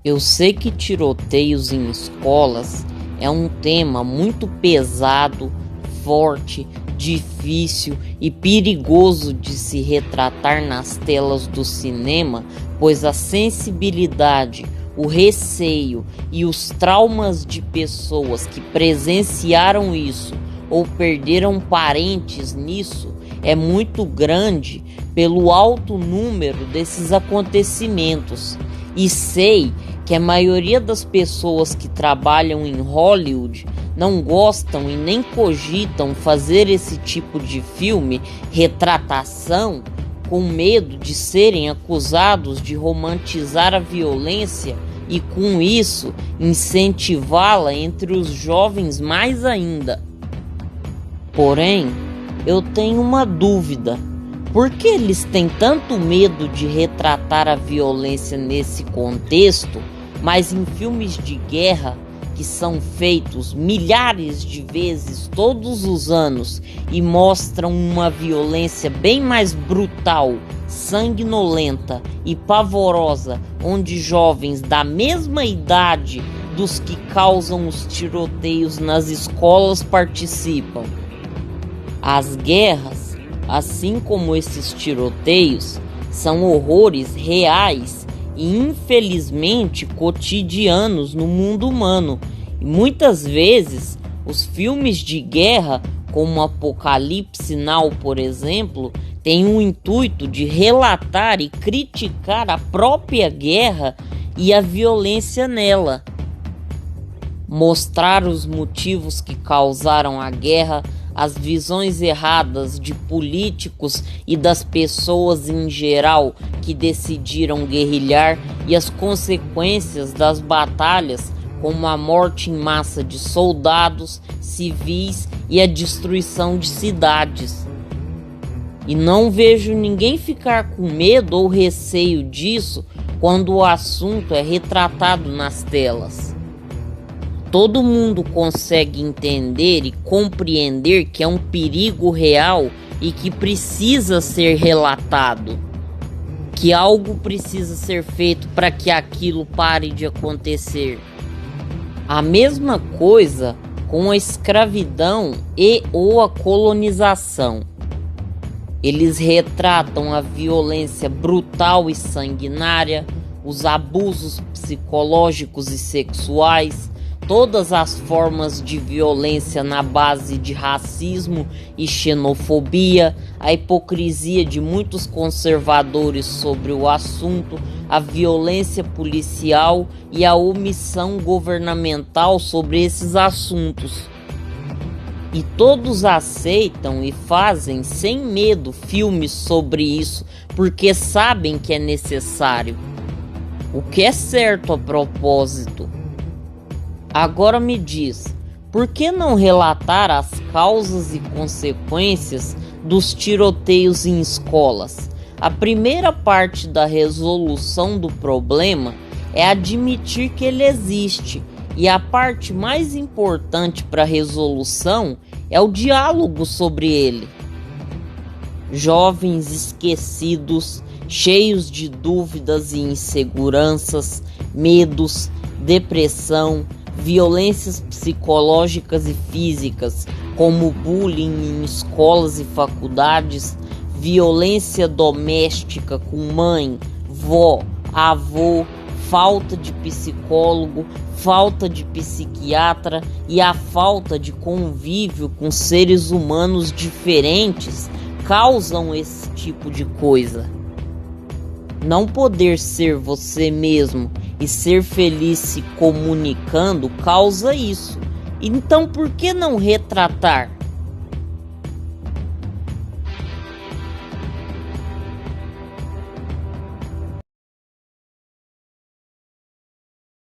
Eu sei que tiroteios em escolas é um tema muito pesado, forte, difícil e perigoso de se retratar nas telas do cinema, pois a sensibilidade, o receio e os traumas de pessoas que presenciaram isso ou perderam parentes nisso é muito grande pelo alto número desses acontecimentos. E sei que a maioria das pessoas que trabalham em Hollywood não gostam e nem cogitam fazer esse tipo de filme, retratação, com medo de serem acusados de romantizar a violência e com isso incentivá-la entre os jovens mais ainda. Porém, eu tenho uma dúvida. Por que eles têm tanto medo de retratar a violência nesse contexto, mas em filmes de guerra que são feitos milhares de vezes todos os anos e mostram uma violência bem mais brutal, sanguinolenta e pavorosa, onde jovens da mesma idade dos que causam os tiroteios nas escolas participam? As guerras, assim como esses tiroteios, são horrores reais e infelizmente cotidianos no mundo humano. E muitas vezes os filmes de guerra, como Apocalipse Now, por exemplo, têm o intuito de relatar e criticar a própria guerra e a violência nela. Mostrar os motivos que causaram a guerra, as visões erradas de políticos e das pessoas em geral que decidiram guerrilhar e as consequências das batalhas, como a morte em massa de soldados, civis e a destruição de cidades. E não vejo ninguém ficar com medo ou receio disso quando o assunto é retratado nas telas. Todo mundo consegue entender e compreender que é um perigo real e que precisa ser relatado, que algo precisa ser feito para que aquilo pare de acontecer. A mesma coisa com a escravidão e ou a colonização. Eles retratam a violência brutal e sanguinária, os abusos psicológicos e sexuais, todas as formas de violência na base de racismo e xenofobia, a hipocrisia de muitos conservadores sobre o assunto, a violência policial e a omissão governamental sobre esses assuntos. E todos aceitam e fazem sem medo filmes sobre isso, porque sabem que é necessário. O que é certo a propósito. Agora me diz, por que não relatar as causas e consequências dos tiroteios em escolas? A primeira parte da resolução do problema é admitir que ele existe, e a parte mais importante para a resolução é o diálogo sobre ele. Jovens esquecidos, cheios de dúvidas e inseguranças, medos, depressão, violências psicológicas e físicas, como bullying em escolas e faculdades, violência doméstica com mãe, vó, avô, falta de psicólogo, falta de psiquiatra e a falta de convívio com seres humanos diferentes causam esse tipo de coisa. Não poder ser você mesmo e ser feliz se comunicando causa isso. Então por que não retratar?